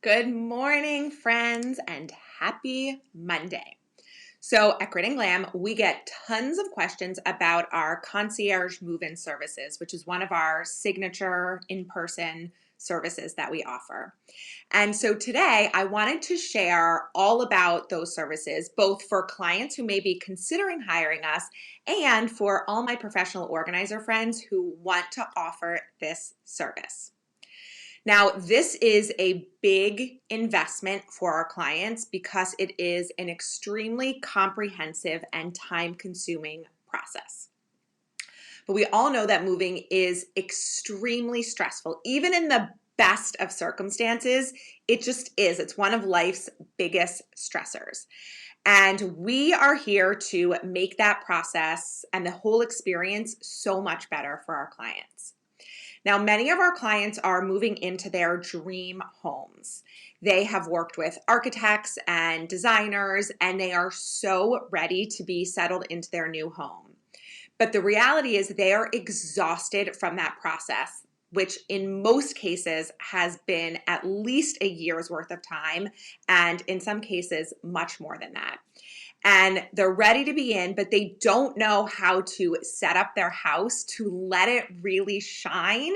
Good morning, friends, and happy Monday. So at Grid Glam, we get tons of questions about our concierge move-in services, which is one of our signature in-person services that we offer. And so today I wanted to share all about those services, both for clients who may be considering hiring us and for all my professional organizer friends who want to offer this service. Now, this is a big investment for our clients because it is an extremely comprehensive and time-consuming process. But we all know that moving is extremely stressful. Even in the best of circumstances, it just is. It's one of life's biggest stressors. And we are here to make that process and the whole experience so much better for our clients. Now, many of our clients are moving into their dream homes. They have worked with architects and designers, and they are so ready to be settled into their new home. But the reality is they are exhausted from that process, which in most cases has been at least a year's worth of time, and in some cases, much more than that. And they're ready to be in, but they don't know how to set up their house to let it really shine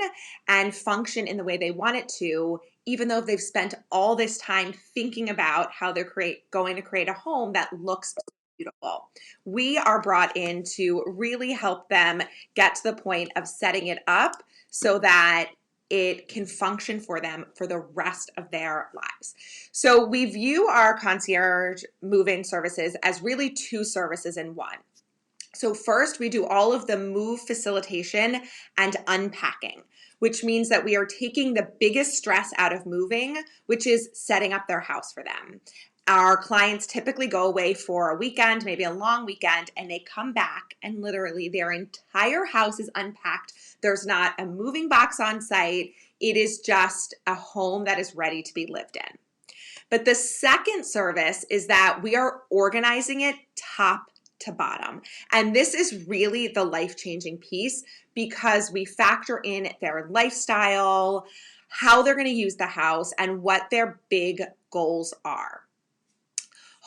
and function in the way they want it to, even though they've spent all this time thinking about how they're going to create a home that looks beautiful. We are brought in to really help them get to the point of setting it up so that it can function for them for the rest of their lives. So we view our concierge move-in services as really two services in one. So first, we do all of the move facilitation and unpacking, which means that we are taking the biggest stress out of moving, which is setting up their house for them. Our clients typically go away for a weekend, maybe a long weekend, and they come back and literally their entire house is unpacked. There's not a moving box on site. It is just a home that is ready to be lived in. But the second service is that we are organizing it top to bottom. And this is really the life-changing piece because we factor in their lifestyle, how they're going to use the house, and what their big goals are.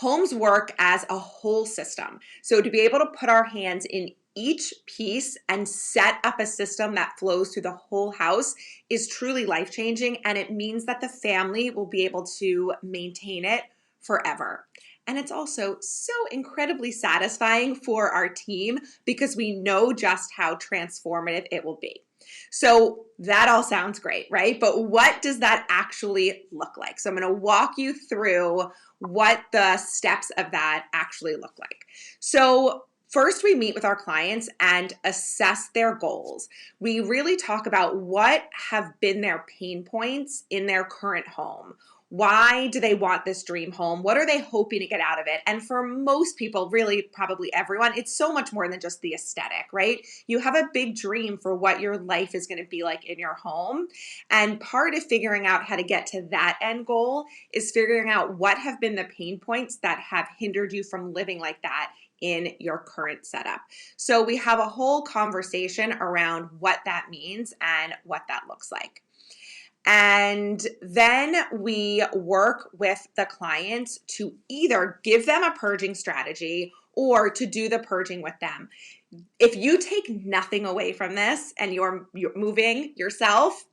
Homes work as a whole system. So to be able to put our hands in each piece and set up a system that flows through the whole house is truly life-changing, and it means that the family will be able to maintain it forever. And it's also so incredibly satisfying for our team because we know just how transformative it will be. So that all sounds great, right? But what does that actually look like? So I'm going to walk you through what the steps of that actually look like. So first, we meet with our clients and assess their goals. We really talk about what have been their pain points in their current home. Why do they want this dream home? What are they hoping to get out of it? And for most people, really probably everyone, it's so much more than just the aesthetic, right? You have a big dream for what your life is going to be like in your home. And part of figuring out how to get to that end goal is figuring out what have been the pain points that have hindered you from living like that in your current setup. So we have a whole conversation around what that means and what that looks like. And then we work with the clients to either give them a purging strategy or to do the purging with them. If you take nothing away from this and you're moving yourself,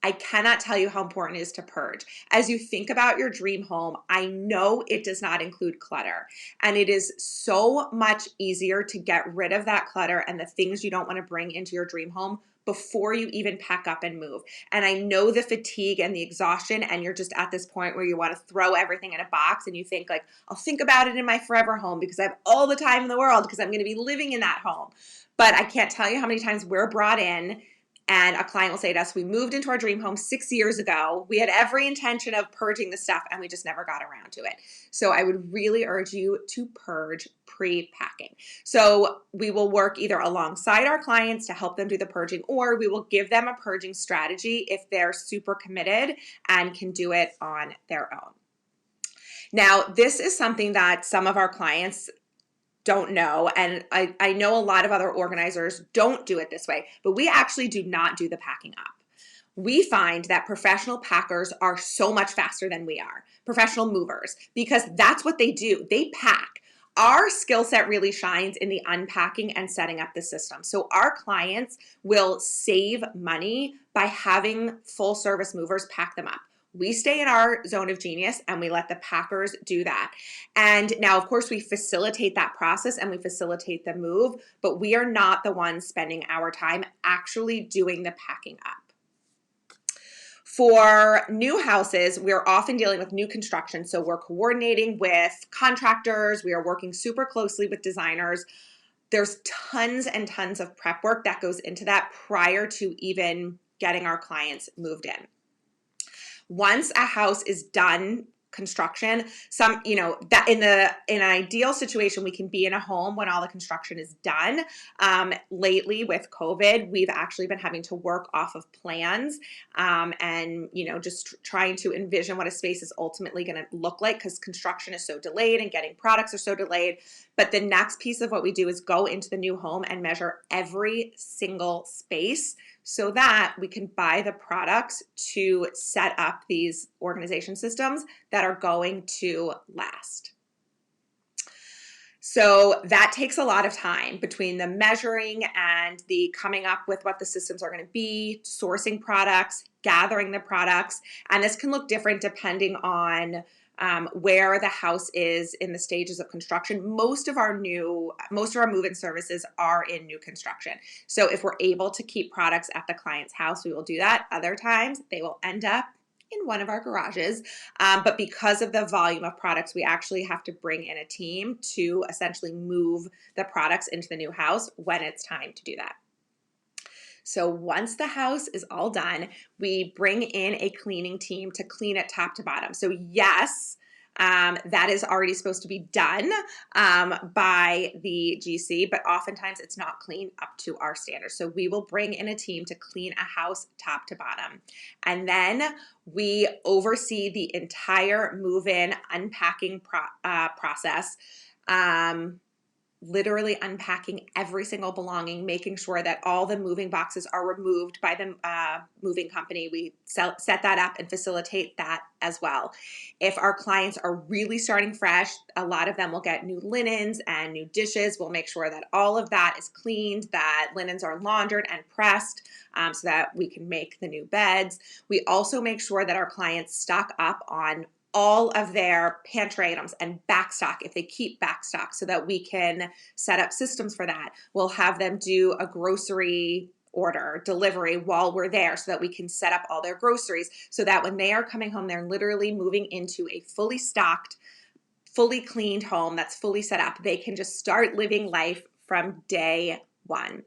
I cannot tell you how important it is to purge. As you think about your dream home, I know it does not include clutter, and it is so much easier to get rid of that clutter and the things you don't want to bring into your dream home before you even pack up and move. And I know the fatigue and the exhaustion, and you're just at this point where you want to throw everything in a box and you think like, I'll think about it in my forever home because I have all the time in the world because I'm going to be living in that home. But I can't tell you how many times we're brought in and a client will say to us, we moved into our dream home 6 years ago. We had every intention of purging the stuff and we just never got around to it. So I would really urge you to purge pre-packing. So we will work either alongside our clients to help them do the purging, or we will give them a purging strategy if they're super committed and can do it on their own. Now, this is something that some of our clients don't know, and I know a lot of other organizers don't do it this way, but we actually do not do the packing up. we find that professional packers are so much faster than we are, professional movers, because that's what they do. They pack. Our skill set really shines in the unpacking and setting up the system. So our clients will save money by having full service movers pack them up. We stay in our zone of genius and we let the packers do that. And now, of course, we facilitate that process and we facilitate the move, but we are not the ones spending our time actually doing the packing up. For new houses, we're often dealing with new construction. So we're coordinating with contractors. We are working super closely with designers. There's tons and tons of prep work that goes into that prior to even getting our clients moved in. Once a house is done construction, that in an ideal situation, we can be in a home when all the construction is done. Lately with COVID, we've actually been having to work off of plans, and just trying to envision what a space is ultimately going to look like, because construction is so delayed and getting products are so delayed. But the next piece of what we do is go into the new home and measure every single space so that we can buy the products to set up these organization systems that are going to last. So that takes a lot of time between the measuring and the coming up with what the systems are going to be, sourcing products, gathering the products. And this can look different depending on where the house is in the stages of construction. Most of our move-in services are in new construction. So if we're able to keep products at the client's house, we will do that. Other times they will end up in one of our garages. But because of the volume of products, we actually have to bring in a team to essentially move the products into the new house when it's time to do that. So once the house is all done, we bring in a cleaning team to clean it top to bottom. So yes, that is already supposed to be done by the GC, but oftentimes it's not clean up to our standards. So we will bring in a team to clean a house top to bottom. And then we oversee the entire move-in unpacking process. Literally unpacking every single belonging, making sure that all the moving boxes are removed by the moving company. We set that up and facilitate that as well. If our clients are really starting fresh, a lot of them will get new linens and new dishes. We'll make sure that all of that is cleaned, that linens are laundered and pressed, so that we can make the new beds. We also make sure that our clients stock up on all of their pantry items and backstock if they keep backstock, so that we can set up systems for that. We'll have them do a grocery order delivery while we're there so that we can set up all their groceries, so that when they are coming home, they're literally moving into a fully stocked, fully cleaned home that's fully set up. They can just start living life from day one.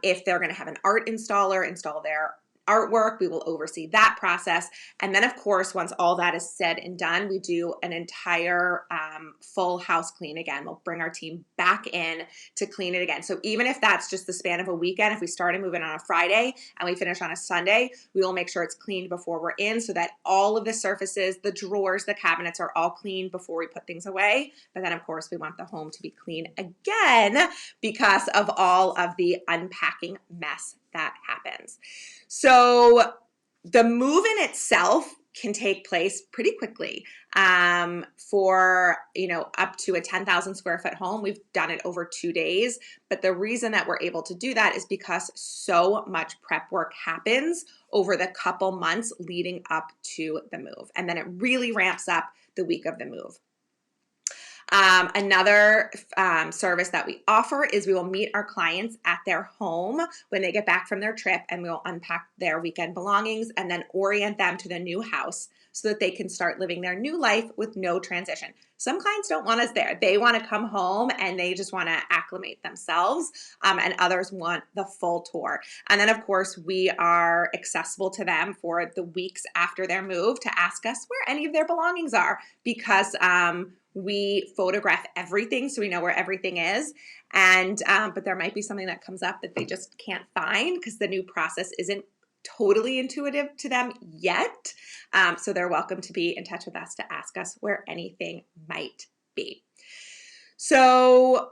If they're going to have an art installer install their artwork, we will oversee that process. And then, of course, once all that is said and done, we do an entire full house clean again. We'll bring our team back in to clean it again. So even if that's just the span of a weekend, if we start and move in on a Friday and we finish on a Sunday, we will make sure it's cleaned before we're in, so that all of the surfaces, the drawers, the cabinets are all cleaned before we put things away. But then, of course, we want the home to be clean again because of all of the unpacking mess that happens. So the move-in itself can take place pretty quickly. For up to a 10,000 square foot home, we've done it over 2 days. But the reason that we're able to do that is because so much prep work happens over the couple months leading up to the move. And then it really ramps up the week of the move. Another service that we offer is we will meet our clients at their home when they get back from their trip, and we will unpack their weekend belongings and then orient them to the new house so that they can start living their new life with no transition. Some clients don't want us there. They want to come home and they just want to acclimate themselves, and others want the full tour. And then, of course, we are accessible to them for the weeks after their move to ask us where any of their belongings are, because we photograph everything so we know where everything is. And but there might be something that comes up that they just can't find because the new process isn't totally intuitive to them yet. So they're welcome to be in touch with us to ask us where anything might be. So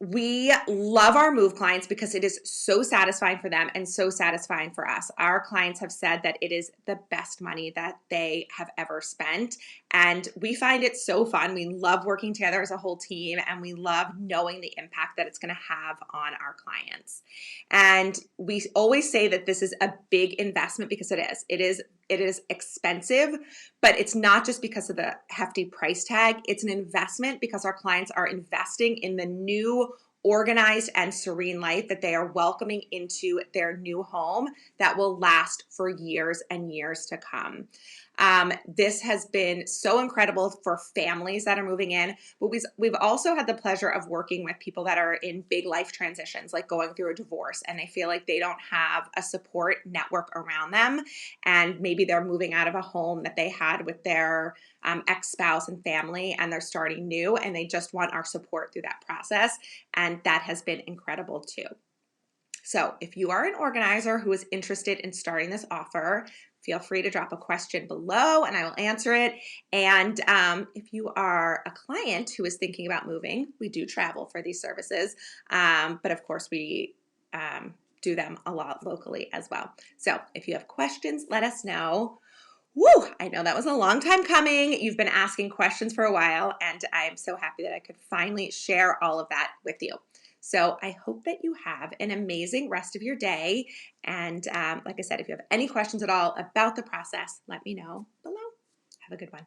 We love our move clients because it is so satisfying for them and so satisfying for us. Our clients have said that it is the best money that they have ever spent. And we find it so fun. We love working together as a whole team, and we love knowing the impact that it's going to have on our clients. And we always say that this is a big investment because it is. It is expensive, but it's not just because of the hefty price tag. It's an investment because our clients are investing in the new organized and serene life that they are welcoming into their new home that will last for years and years to come. This has been so incredible for families that are moving in, but we've also had the pleasure of working with people that are in big life transitions, like going through a divorce, and they feel like they don't have a support network around them, and maybe they're moving out of a home that they had with their ex-spouse and family, and they're starting new, and they just want our support through that process, and that has been incredible too. So if you are an organizer who is interested in starting this offer, feel free to drop a question below and I will answer it. And if you are a client who is thinking about moving, we do travel for these services, but of course we do them a lot locally as well. So if you have questions, let us know. Woo! I know that was a long time coming. You've been asking questions for a while, and I am so happy that I could finally share all of that with you. So I hope that you have an amazing rest of your day. And like I said, if you have any questions at all about the process, let me know below. Have a good one.